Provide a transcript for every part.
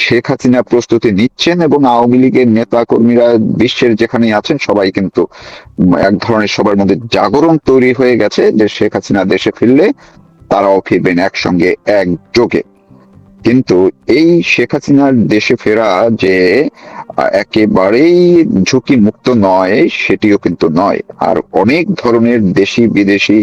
শেখ হাসিনা প্রস্তুতি নিচ্ছেন এবং আওয়ামী লীগের নেতা কর্মীরা বিশ্বের যেখানে আছেন সবাই কিন্তু এক ধরনের সবার মধ্যে জাগরণ তৈরি হয়ে গেছে যে শেখ হাসিনা দেশে ফিরলে তারাও ফিরবেন একসঙ্গে একযোগে। কিন্তু এই শেখ হাসিনার দেশে ফেরা যে একেবারেই ঝুঁকি মুক্ত নয় সেটিও কিন্তু নয়। আর অনেক ধরনের দেশি বিদেশি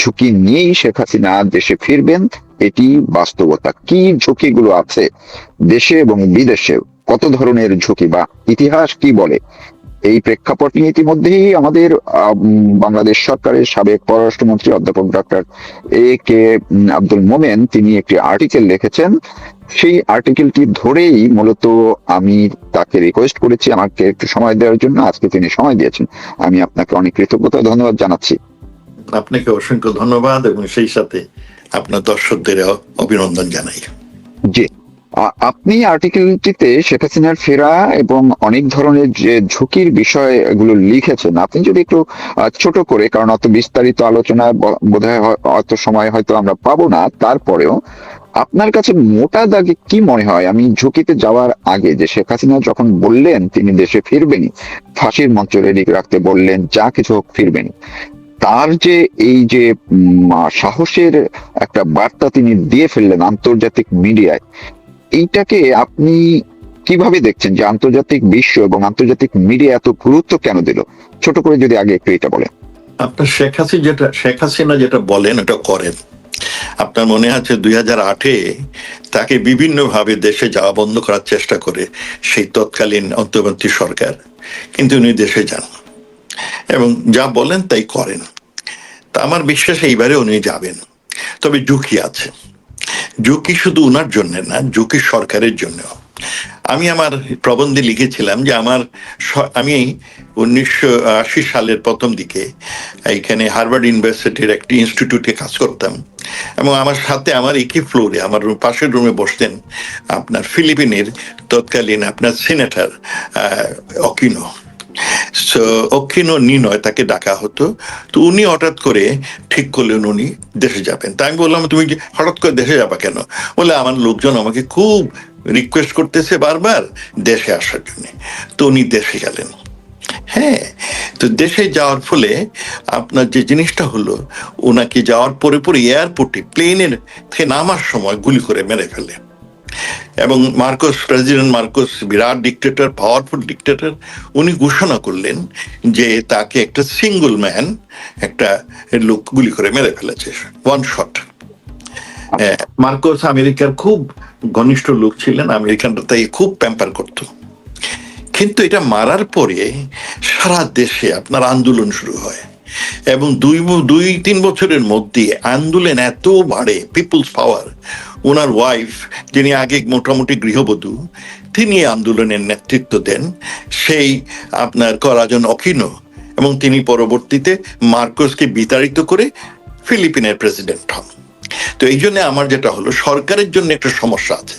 ঝুঁকি নিয়েই শেখ হাসিনা দেশে ফিরবেন, এটি বাস্তবতা। কি ঝুঁকিগুলো আছে দেশে এবং বিদেশে, কত ধরনের ঝুঁকি বা ইতিহাস কি বলে, এই প্রেক্ষাপট নিয়ে ইতিমধ্যেই আমাদের বাংলাদেশ সরকারের সাবেক পররাষ্ট্রমন্ত্রী অধ্যাপক ডক্টর A.K. আব্দুল মোমেন তিনি একটি আর্টিকেল লিখেছেন। সেই আর্টিকেলটি ধরেই মূলত আমি তাকে রিকোয়েস্ট করেছি আমাকে একটু সময় দেওয়ার জন্য। আজকে তিনি সময় দিয়েছেন, আমি আপনাকে অনেক কৃতজ্ঞতা ধন্যবাদ জানাচ্ছি। আপনাকে অসংখ্য ধন্যবাদ এবং সেই সাথে আপনার দর্শকদের অভিনন্দন জানাই। জি, আপনি আর্টিকেলটিতে শেখ হাসিনার ফেরা এবং অনেক ধরনের যে ঝুঁকির বিষয়গুলো লিখেছেন, আপনি যদি একটু ছোট করে, কারণ অত বিস্তারিত আলোচনা বোধহয় অত সময় হয়তো আমরা পাবো না, তারপরেও আপনার কাছে মোটা দাগে কি মনে হয়, আমি ঝুঁকিতে যাওয়ার আগে যে শেখ হাসিনা যখন বললেন তিনি দেশে ফিরবেনই, ফাঁসির মঞ্চ রেডি রাখতে বললেন, যা কিছু হোক ফিরবেন, তার যে এই যে সাহসের একটা বার্তা তিনি দিয়ে ফেললেন আন্তর্জাতিক মিডিয়ায়, এইটাকে আপনি কিভাবে দেখছেন যে আন্তর্জাতিক বিশ্ব এবং আন্তর্জাতিক মিডিয়া এত গুরুত্ব কেন দিল? ছোট করে যদি আগে একটু এটা বলেন। আপনার শেখ হাসিনা যেটা বলেন এটা করেন। আপনার মনে আছে 2008-এ তাকে বিভিন্ন ভাবে দেশে যাওয়া বন্ধ করার চেষ্টা করে সেই তৎকালীন অন্তর্বর্তী সরকার, কিন্তু উনি দেশে যান এবং যা বলেন তাই করেন। তা আমার বিশ্বাস এইবারে উনি যাবেন, তবে ঝুঁকি আছে। ঝুঁকি শুধু উনার জন্য না, ঝুঁকি সরকারের জন্য। আমি আমার প্রবন্ধে লিখেছিলাম যে আমি 1980 সালের প্রথম দিকে এইখানে হার্ভার্ড ইউনিভার্সিটির একটি ইনস্টিটিউটে কাজ করতাম এবং আমার সাথে আমার একই ফ্লোরে আমার পাশের রুমে বসতেন আপনার ফিলিপিনের তৎকালীন আপনার সিনেটর অকিনো। অক্ষিনো নিনয় তাকে ডাকা হতো। তো উনি হঠাৎ করে ঠিক করলেন উনি দেশে যাবেন। তাই আমি বললাম, তুমি হঠাৎ করে দেশে যাবা কেন? বলে, আমার লোকজন আমাকে খুব রিকোয়েস্ট করতেছে বারবার দেশে আসার জন্য। তো উনি দেশে গেলেন। হ্যাঁ, তো দেশে যাওয়ার ফলে আপনার যে জিনিসটা হলো, ওনাকে যাওয়ার পরে পরে এয়ারপোর্টে প্লেনের থেকে নামার সময় গুলি করে মেরে ফেলে। এবং প্রেসিডেন্ট মার্কোস বিরাট ডিক্টেটর, পাওয়ারফুল ডিক্টেটর, উনি ঘোষণা করলেন যে তাকে একটা সিঙ্গল ম্যান, একটা লোক গুলি করে মেরে ফেলেছে, ওয়ান শট। মার্কোস আমেরিকার খুব ঘনিষ্ঠ লোক ছিলেন, আমেরিকানরা তাই খুব প্যাম্পার করত। কিন্তু এটা মারার পরে সারা দেশে আপনার আন্দোলন শুরু হয় এবং 2-3 বছরের মধ্যে আন্দোলন এত বাড়ে, পিপলস পাওয়ার। ওনার ওয়াইফ, যিনি আগে মোটামুটি গৃহবধূ, তিনি আন্দোলনের নেতৃত্ব দেন, সেই আপনার করাজন অকিনো, এবং তিনি পরবর্তীতে মার্কোসকে বিতাড়িত করে ফিলিপিনের প্রেসিডেন্ট হন। তো এই জন্য আমার যেটা হলো, সরকারের জন্য একটা সমস্যা আছে।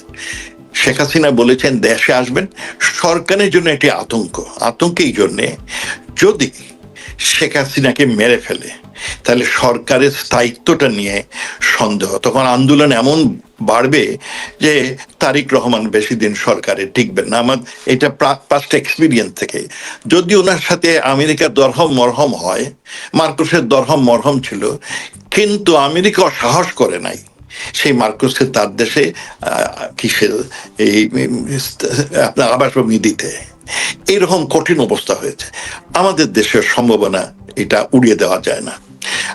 শেখ হাসিনা বলেছেন দেশে আসবেন, সরকারের জন্য একটি আতঙ্ক এই জন্যে, যদি শেখ হাসিনাকে মেরে ফেলে তাহলে সরকারের স্থায়িত্বটা নিয়ে সন্দেহ, তখন আন্দোলন এমন বাড়বে যে তারেক রহমান বেশি দিন সরকারে টিকবেন না। আমার এটা পাস্ট এক্সপিরিয়েন্স থেকে। যদি ওনার সাথে আমেরিকার দরহম মরহম হয়, মার্কোসের দরহম মরহম ছিল, কিন্তু আমেরিকা সাহস করে নাই সেই মার্কোসকে তার দেশে কিসের এই আপনার আবাসভূমি দিতে। এইরকম কঠিন অবস্থা হয়েছে। আমাদের দেশের সম্ভাবনা এটা উড়িয়ে দেওয়া যায় না।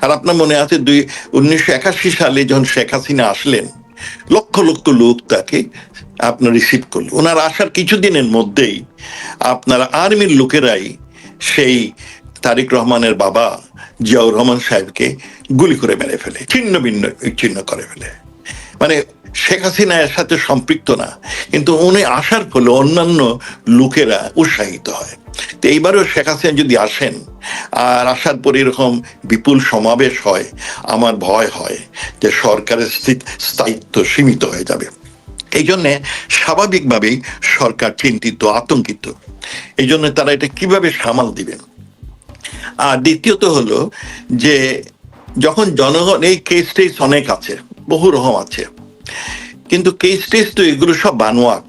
আর আপনার মনে আছে 1981 সালে যখন শেখ হাসিনা আসলেন, লক্ষ লক্ষ লোক তাকে আপনার রিসিভ করলো। ওনার আসার কিছুদিনের মধ্যেই আপনার আর্মির লোকেরাই সেই তারেক রহমানের বাবা জিয়াউর রহমান সাহেবকে গুলি করে মেরে ফেলে, ছিন্ন বিচ্ছিন্ন করে ফেলে। মানে শেখ হাসিনা এর সাথে সম্পৃক্ত না, কিন্তু উনি আসার ফলে অন্যান্য লোকেরা উৎসাহিত হয়। তো এইবারও শেখ হাসিনা যদি আসেন আর আসার পর এরকম বিপুল সমাবেশ হয়, আমার ভয় হয় যে সরকারের স্থায়িত্ব সীমিত হয়ে যাবে। এই জন্যে স্বাভাবিকভাবেই সরকার চিন্তিত, আতঙ্কিত। এই জন্য তারা এটা কিভাবে সামাল দিবেন। আর দ্বিতীয়ত হলো যে যখন জনগণ, এই কেস টেস অনেক আছে, বহু রকম আছে, কিন্তু কেস টেস তো এগুলো সব বানোয়াট।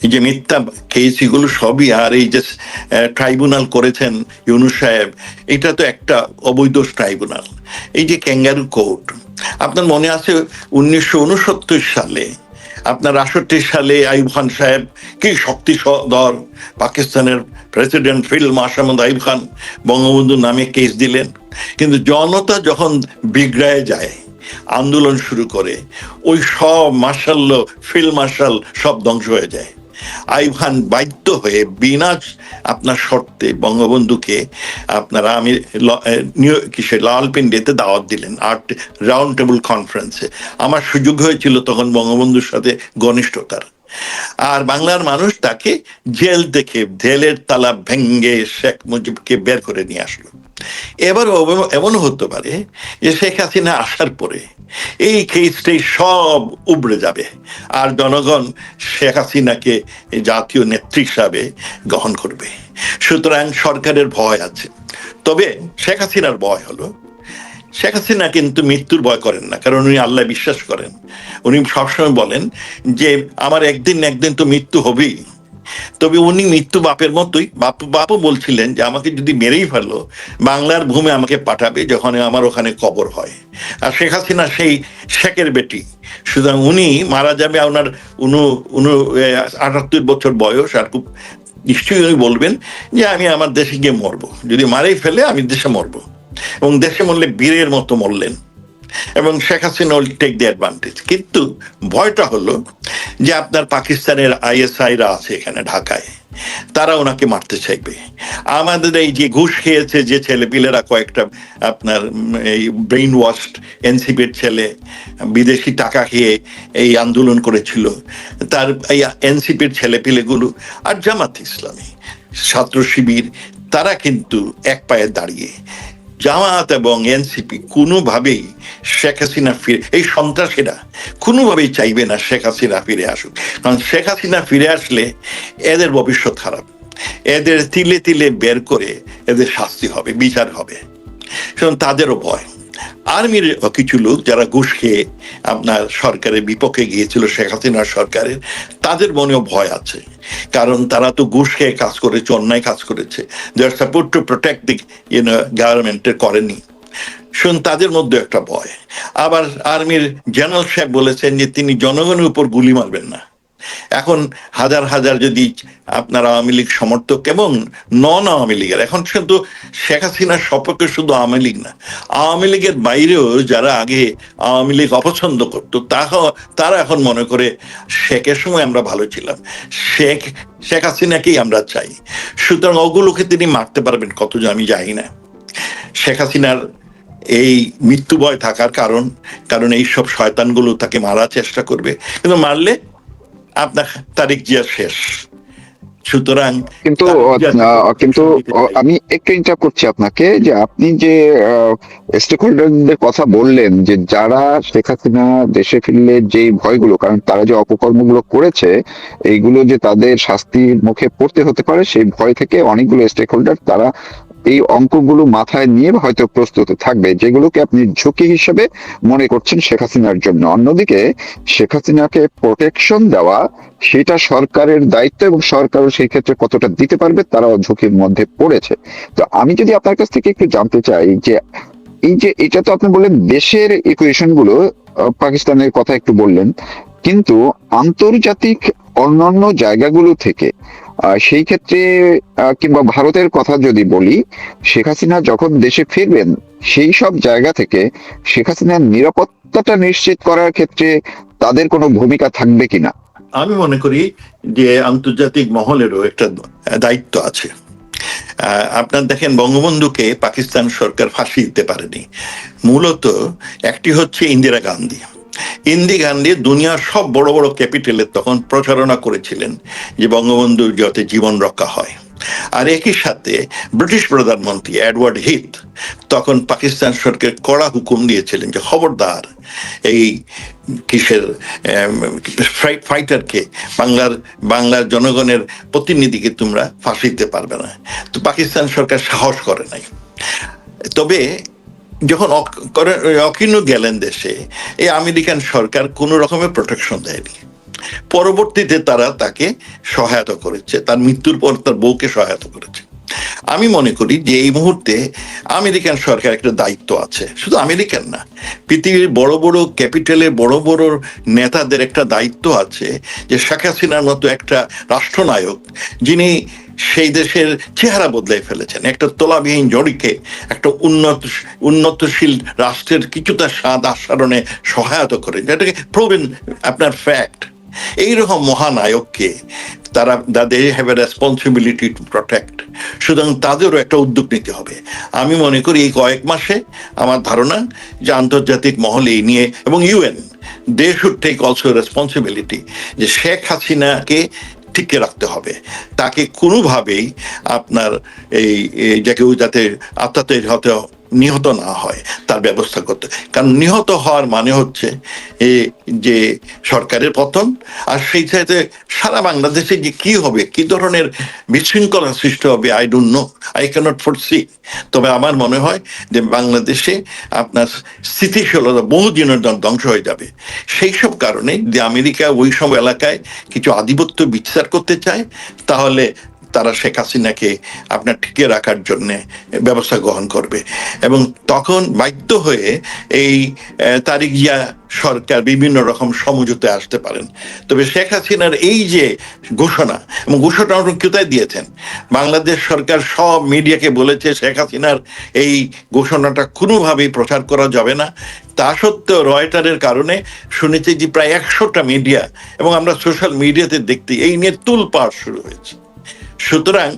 এই যে মিথ্যা কেস এগুলো সবই, আর এই যে ট্রাইব্যুনাল করেছেন ইউনূস সাহেব, এটা তো একটা অবৈধ ট্রাইব্যুনাল। এই যে ক্যাঙ্গারু কোর্ট, আপনার মনে আছে 1969 সালে, আপনার 68 সালে আইয়ুব খান সাহেব কি শক্তিধর পাকিস্তানের president field marshal Ayub Khan বঙ্গবন্ধুর নামে কেস দিলেন, কিন্তু জনতা যখন বিগড়ায় যায়, আন্দোলন শুরু করে, ওই সব মার্শাল ফিল্ড মার্শাল সব ধ্বংস হয়ে যায়। আইয়ুব খান বাধ্য হয়ে বিনা আপনার শর্তে বঙ্গবন্ধুকে আপনারা আমি লালপিন্ডিতে দাওয়াত দিলেন, আর্ট রাউন্ড টেবিল কনফারেন্সে। আমার সুযোগ হয়েছিল তখন বঙ্গবন্ধুর সাথে ঘনিষ্ঠতার। আর বাংলার মানুষ তাকে জেল থেকে, জেলের তালা ভেঙ্গে শেখ মুজিবকে বের করে নিয়ে আসলো। এবারও এমন হতে পারে যে শেখ হাসিনা আসার পরে এই কেসটাই সব উবড়ে যাবে, আর জনগণ শেখ হাসিনাকে জাতীয় নেত্রী হিসাবে গ্রহণ করবে। সুতরাং সরকারের ভয় আছে। তবে শেখ হাসিনার ভয় হলো, শেখ হাসিনা কিন্তু মৃত্যুর ভয় করেন না, কারণ উনি আল্লাহ বিশ্বাস করেন। উনি সবসময় বলেন যে আমার একদিন না একদিন তো মৃত্যু হবেই। তবে উনি মৃত্যু বাপের মতোই, বাপও বলছিলেন যে আমাকে যদি মেরেই ফেলো, বাংলার ভূমে আমাকে পাঠাবে যখন আমার ওখানে কবর হয়। আর শেখ হাসিনা সেই শেখের বেটি, সুতরাং উনি মারা যাবে ওনার 78 বছর বয়স, আর খুব নিশ্চয়ই উনি বলবেন যে আমি আমার দেশে গিয়ে মরবো, যদি মারেই ফেলে আমি দেশে মরবো, এবং দেশে মরলে বীরের মতো মরলেন। এবং Sheikh Hasina will take the advantage. কিন্তু ভয়টা হলো যে আপনার পাকিস্তানের আইএসআইরা আছে এখানে ঢাকায়, তারা ওনাকে মারতে চাইবে। আমাদের এই যে ঘুষ খেয়েছে যে ছেলেপিলেরা, কয়েকটা আপনার এই ব্রেইন ওয়াশড এনসিপির ছেলে, বিদেশি টাকা খেয়ে এই আন্দোলন করেছিল, তার এই এনসিপির ছেলেপিলেগুলো, আর জামাত ইসলামী, ছাত্র শিবির, তারা কিন্তু এক পায়ে দাঁড়িয়ে। জামাত এবং এনসিপি কোনোভাবেই শেখ হাসিনা ফিরে, এই সন্ত্রাসীরা কোনোভাবেই চাইবে না শেখ হাসিনা ফিরে আসুক, কারণ শেখ হাসিনা ফিরে আসলে এদের ভবিষ্যৎ খারাপ, এদের তিলে তিলে বের করে এদের শাস্তি হবে, বিচার হবে। সুতরাং তাদেরও ভয়। আর্মির কিছু লোক যারা ঘুষ খেয়ে আপনার সরকারের বিপক্ষে গিয়েছিল, শেখ হাসিনার সরকারের, তাদের মনেও ভয় আছে, কারণ তারা তো ঘুষ খেয়ে কাজ করেছে, অন্যায় কাজ করেছে, দে আর সাপোর্ট টু প্রোটেক্ট দি গভর্নমেন্টের করেনি। শুন, তাদের মধ্যে একটা ভয়। আবার আর্মির জেনারেল সাহেব বলেছেন যে তিনি জনগণের উপর গুলি মারবেন না। এখন হাজার হাজার যদি আপনার আওয়ামী লীগ সমর্থক এবং নন আওয়ামী লীগের, এখন কিন্তু শেখ হাসিনার সপক্ষে শুধু আওয়ামী লীগ না, আওয়ামী লীগের বাইরেও যারা আগে আওয়ামী লীগ অপছন্দ করতো, তারা এখন মনে করে শেখের সময় আমরা ভালো ছিলাম, শেখ হাসিনাকেই আমরা চাই। সুতরাং ওগুলোকে তিনি মারতে পারবেন কতজন আমি জানি না। শেখ হাসিনার এই মৃত্যু ভয় থাকার কারণ এই সব শয়তানগুলো তাকে মারার চেষ্টা করবে, কিন্তু মারলে আপনার তারিখ জিয়া শেষ। সুতরাং কিন্তু কিন্তু আমি একটু ইন্টারাপ্ট করছি আপনাকে, যে আপনি যে স্টেক হোল্ডারদের কথা বললেন, যে যারা শেখ হাসিনা দেশে ফিরলে যে ভয়গুলো, কারণ তারা যে অপকর্মগুলো করেছে এইগুলো যে তাদের শাস্তির মুখে পড়তে হতে পারে, সেই ভয় থেকে অনেকগুলো স্টেক হোল্ডার তারা এই অঙ্কগুলো মাথায় নিয়ে হয়তো প্রস্তুত থাকবে, যেগুলোকে আপনি ঝুঁকি হিসেবে মনে করছেন শেখ হাসিনার জন্য। অন্যদিকে শেখ হাসিনাকে প্রোটেকশন দেওয়া সেটা সরকারের দায়িত্ব, এবং সরকারও সেই ক্ষেত্রে কতটা দিতে পারবে তারাও ঝুঁকির মধ্যে পড়েছে। তো আমি যদি আপনার কাছ থেকে একটু জানতে চাই, যে এই যে এটা তো আপনি বললেন দেশের ইকুয়েশন গুলো, পাকিস্তানের কথা একটু বললেন, কিন্তু আন্তর্জাতিক অন্যান্য জায়গাগুলো থেকে সেই ক্ষেত্রে কিংবা ভারতের কথা যদি বলি, শেখ হাসিনা যখন দেশে ফিরবেন সেই সব জায়গা থেকে শেখ হাসিনার নিরাপত্তাটা নিশ্চিত করার ক্ষেত্রে তাদের কোনো ভূমিকা থাকবে কিনা? আমি মনে করি যে আন্তর্জাতিক মহলেরও একটা দায়িত্ব আছে। আপনার দেখেন, বঙ্গবন্ধুকে পাকিস্তান সরকার ফাঁসি দিতে পারেনি, মূলত একটি হচ্ছে ইন্দিরা গান্ধী দুনিয়ার সব বড় বড় ক্যাপিটালে তখন প্রচারণা করেছিলেন যে বঙ্গবন্ধুর যাতে জীবন রক্ষা হয়। আর একই সাথে ব্রিটিশ প্রধানমন্ত্রী এডওয়ার্ড হিথ তখন পাকিস্তান সরকার কড়া হুকুম দিয়েছিলেন যে খবরদার এই কিসের ফাইটারকে, বাংলার জনগণের প্রতিনিধিকে তোমরা ফাঁসি দিতে পারবে না। তো পাকিস্তান সরকার সাহস করে নাই। তবে যখন অকিন্ন গেলেন দেশে, এই আমেরিকান সরকার কোনো রকমের প্রোটেকশন দেয়নি। পরবর্তীতে তারা তাকে সহায়তা করেছে, তার মৃত্যুর পর তার বউকে সহায়তা করেছে। আমি মনে করি যে এই মুহূর্তে আমেরিকান সরকার একটা দায়িত্ব আছে, শুধু আমেরিকান না, পৃথিবীর বড় বড় ক্যাপিটালের বড় বড় নেতাদের একটা দায়িত্ব আছে যে শেখ হাসিনার মতো একটা রাষ্ট্রনায়ক, যিনি সেই দেশের চেহারা বদলাই ফেলেছেন, একটা তোলাবিহীন জড়িকে একটা উন্নতশীল রাষ্ট্রের কিছুটা স্বাদ আস্বাদনে সহায়তা করে, যেটাকে প্রুভেন আপনার ফ্যাক্ট। এইরকম মহানায়ককে তারা they have a responsibility to protect, সুতরাং তাদেরও একটা উদ্যোগ নিতে হবে। আমি মনে করি এই কয়েক মাসে আমার ধারণা যে আন্তর্জাতিক মহলে এই নিয়ে, এবং UN, they should take also responsibility, যে শেখ হাসিনাকে টিকে রাখতে হবে, তাকে কোনোভাবেই আপনার এই যাতে আত্মাতে হতে নিহত না হয় তার ব্যবস্থা করতে। কারণ নিহত হওয়ার মানে হচ্ছে যে সরকারের পতন, আর সেই সাথে সারা বাংলাদেশে যে কি হবে, কি ধরনের বিশৃঙ্খলা সৃষ্টি হবে, I don't know, I can't foresee. তবে আমার মনে হয় যে বাংলাদেশে আপনার স্থিতিশীলতা বহুদিনের ধ্বংস হয়ে যাবে। সেই সব কারণে যে আমেরিকা ওই সব এলাকায় কিছু আধিপত্য বিস্তার করতে চায়, তাহলে তারা শেখ হাসিনাকে আপনার টিকে রাখার জন্য ব্যবস্থা গ্রহণ করবে, এবং তখন বাধ্য হয়ে এই তারিক জিয়া সরকার বিভিন্ন রকম সমঝোতে আসতে পারেন। তবে শেখ হাসিনার এই যে ঘোষণা, এবং ঘোষণা কোথায় দিয়েছেন, বাংলাদেশ সরকার সব মিডিয়াকে বলেছে শেখ হাসিনার এই ঘোষণাটা কোনোভাবেই প্রচার করা যাবে না। তা সত্ত্বেও রয়টারের কারণে শুনেছি যে প্রায় 100টা মিডিয়া, এবং আমরা সোশ্যাল মিডিয়াতে দেখতে এই নিয়ে তুলপাড় শুরু হয়েছে। সুতরাং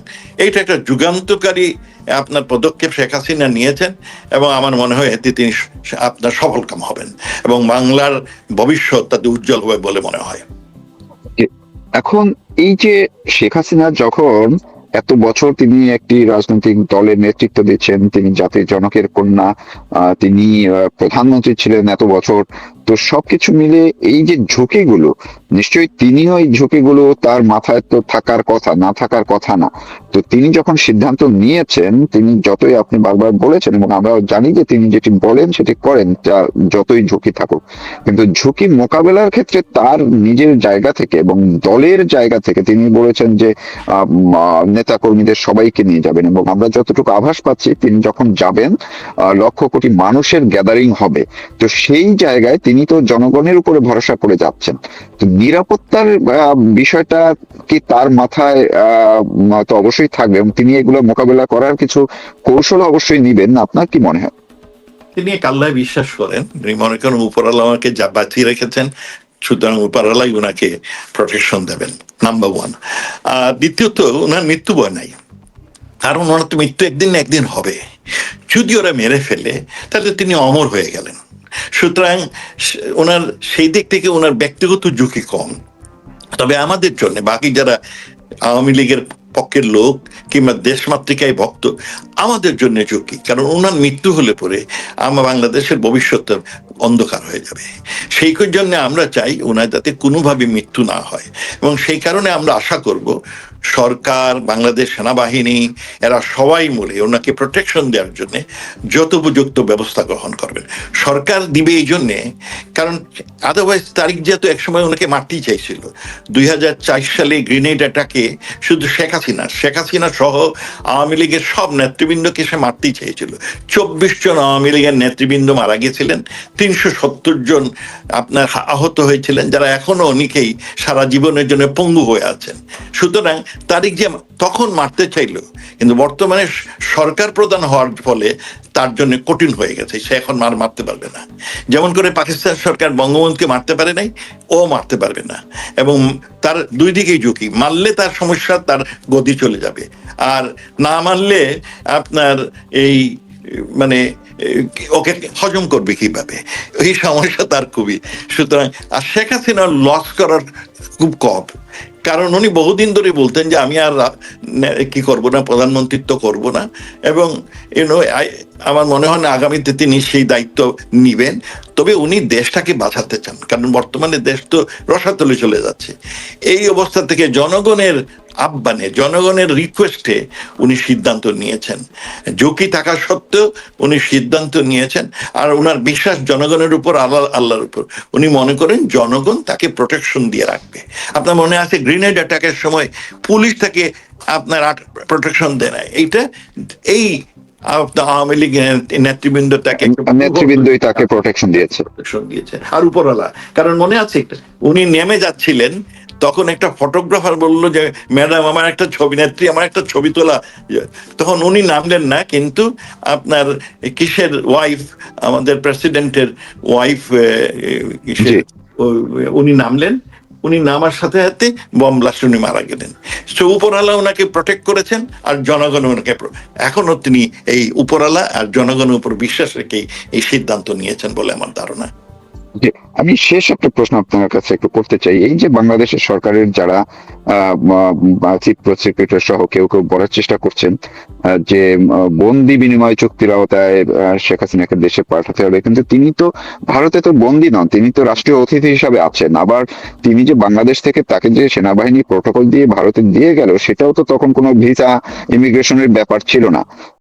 এইটা একটা যুগান্তকারী আপনার পদক্ষেপ শেখ হাসিনা নিয়েছেন, এবং আমার মনে হয় এতে তিনি আপনার সফলকাম হবেন, এবং বাংলার ভবিষ্যৎ তাতে উজ্জ্বল হবে বলে মনে হয়। এখন এই যে শেখ হাসিনা যখন এত বছর তিনি একটি রাজনৈতিক দলের নেতৃত্ব দিচ্ছেন, তিনি জাতির জনকের কন্যা, তিনি প্রধানমন্ত্রী ছিলেন এত বছর, তো সবকিছু মিলে এই যে ঝুঁকিগুলো, নিশ্চয়ই তিনিও এই ঝুঁকিগুলো তার মাথায় তো থাকার কথা, না থাকার কথা না। তো তিনি যখন সিদ্ধান্ত নিয়েছেন, তিনি যতই আপনি বারবার বলেছেন এবং আমরাও জানি যে তিনি যেটি বলেন সেটি করেন, যতই ঝুঁকি থাকুক, কিন্তু ঝুঁকি মোকাবেলার ক্ষেত্রে তার নিজের জায়গা থেকে এবং দলের জায়গা থেকে তিনি বলেছেন যে নেতা কর্মীদের সবাইকে নিয়ে যাবেন, এবং আমরা যতটুকু আভাস পাচ্ছি তিনি যখন যাবেন 1,00,00,000 মানুষের গ্যাদারিং হবে। তো সেই জায়গায় তিনি তো জনগণের উপরে ভরসা করে যাচ্ছেন। তো নিরাপত্তার বিষয়টা কি তার মাথায় তো অবশ্যই থাকবে, এবং তিনি এগুলো মোকাবেলা করার কিছু কৌশল অবশ্যই নিবেন। আপনার কি মনে হয়? তিনি এক আল্লাহ বিশ্বাস করেন, তিনি মনে করেন উপরওয়ালা আমাকে যা বাঁচিয়ে রেখেছেন, সুতরাং উপরওয়ালাই ওনাকে প্রোটেকশন দেবেন, নাম্বার ওয়ান। আর দ্বিতীয়ত, ওনার মৃত্যু ভয় নাই, কারণ ওনার তো মৃত্যু একদিন না একদিন হবে। যদি ওরা মেরে ফেলে তাহলে তিনি অমর হয়ে গেলেন। সুতরাং ওনার সেই দিক থেকে ওনার ব্যক্তিগত ঝুঁকি কম। তবে আমাদের জন্য, বাকি যারা আওয়ামী লীগের পক্ষের লোক কিংবা দেশমাতৃকায় ভক্ত, আমাদের জন্য ঝুঁকি, কারণ ওনার মৃত্যু হলে পরে আমার বাংলাদেশের ভবিষ্যৎ অন্ধকার হয়ে যাবে। সেই জন্য আমরা চাই ওনার যাতে কোনোভাবে মৃত্যু না হয়, এবং সেই কারণে আমরা আশা করব সরকার, বাংলাদেশ সেনাবাহিনী, এরা সবাই মিলে ওনাকে প্রোটেকশন দেওয়ার জন্য যথোপযুক্ত ব্যবস্থা গ্রহণ করবেন। সরকার দিবে এই জন্যে, কারণ আদারওয়াইজ তারিক যেহেতু একসময় ওনাকে মারতেই চাইছিল। 2004 সালে গ্রেনেড অ্যাটাকে শুধু শেখ হাসিনা সহ আওয়ামী লীগের সব নেতৃবৃন্দকে সে মারতেই চেয়েছিল। 24 জন আওয়ামী লীগের নেতৃবৃন্দ মারা গেছিলেন, 370 জন আপনার আহত হয়েছিলেন, যারা এখনো অনেকেই সারা জীবনের জন্য পঙ্গু হয়ে আছেন। সুতরাং তারিক যে তখন মারতে চাইল, কিন্তু বর্তমানে সরকার প্রধান হওয়ার ফলে তার জন্য কঠিন হয়ে গেছে, সে এখন মারতে পারবে না। যেমন করে পাকিস্তান সরকার বঙ্গবন্ধুকে মারতে পারে নাই, ও মারতে পারবে না, এবং তার দুই দিকেই ঝুঁকি। মারলে তার সমস্যা, তার গদি চলে যাবে, আর না মারলে আপনার এই মানে ওকে হজম করবে কিভাবে, এই সমস্যা তার খুবই। সুতরাং আর শেখ হাসিনা লস করার খুব কম, কারণ উনি বহুদিন ধরে বলতেন যে আমি আর কি করব না, প্রধানমন্ত্রিত্ব করব না, এবং আমার মনে হয় না আগামীতে তিনি সেই দায়িত্ব নিবেন। তবে উনি দেশটাকে বাঁচাতে চান, কারণ বর্তমানে দেশ তো রসাতলে চলে যাচ্ছে। এই অবস্থা থেকে জনগণের আহ্বানে, জনগণের রিকোয়েস্টে উনি সিদ্ধান্ত নিয়েছেন। ঝুঁকি থাকা সত্ত্বেও উনি সিদ্ধান্ত নিয়েছেন। আর ওনার বিশ্বাস জনগণের উপর, আল্লাহর উপর। উনি মনে করেন জনগণ তাকে প্রোটেকশন দিয়ে রাখবে। আপনার মনে আছে গ্রেনেড অ্যাটাকের সময় পুলিশ তাকে আপনার প্রোটেকশন দেয় না। এইটা এই আওয়ামী লীগ নেতৃবৃন্দ তাকে নেতৃবৃন্দই তাকে প্রোটেকশন দিয়েছে। প্রোটেকশন দিয়েছে আর উপরওয়ালা। কারণ মনে আছে উনি নেমে যাচ্ছিলেন, তখন একটা ফটোগ্রাফার বললো যে ম্যাডাম আমার একটা ছবি, নেত্রী আমার একটা ছবি তোলা। তখন উনি নামলেন না, কিন্তু আপনার কিসের ওয়াইফ, আমাদের প্রেসিডেন্টের ওয়াইফ, উনি নামলেন। উনি নামার সাথে সাথে বম ব্লাস্টে উনি মারা গেলেন। সো উপরওয়ালা ওনাকে প্রোটেক্ট করেছেন, আর জনগণ ওনাকে এখনো তিনি এই উপরওয়ালা আর জনগণের উপর বিশ্বাস রেখেই এই সিদ্ধান্ত নিয়েছেন বলে আমার ধারণা। আমি শেষ একটা প্রশ্ন আপনার কাছে একটু করতে চাই। এই যে বাংলাদেশের সরকারের যারা চিফ প্রসিকিউটর সহ কেউ কেউ বলার চেষ্টা করছেন যে বন্দি বিনিময় চুক্তির আওতায় শেখ হাসিনাকে দেশে পাঠাতে হবে, কিন্তু তিনি তো ভারতে তো বন্দি নন, তিনি তো রাষ্ট্রীয় অতিথি হিসাবে আছেন। আবার তিনি যে বাংলাদেশ থেকে তাকে যে সেনাবাহিনী প্রোটোকল দিয়ে ভারতে দিয়ে গেল, সেটাও তো তখন কোনো ভিসা ইমিগ্রেশনের ব্যাপার ছিল না।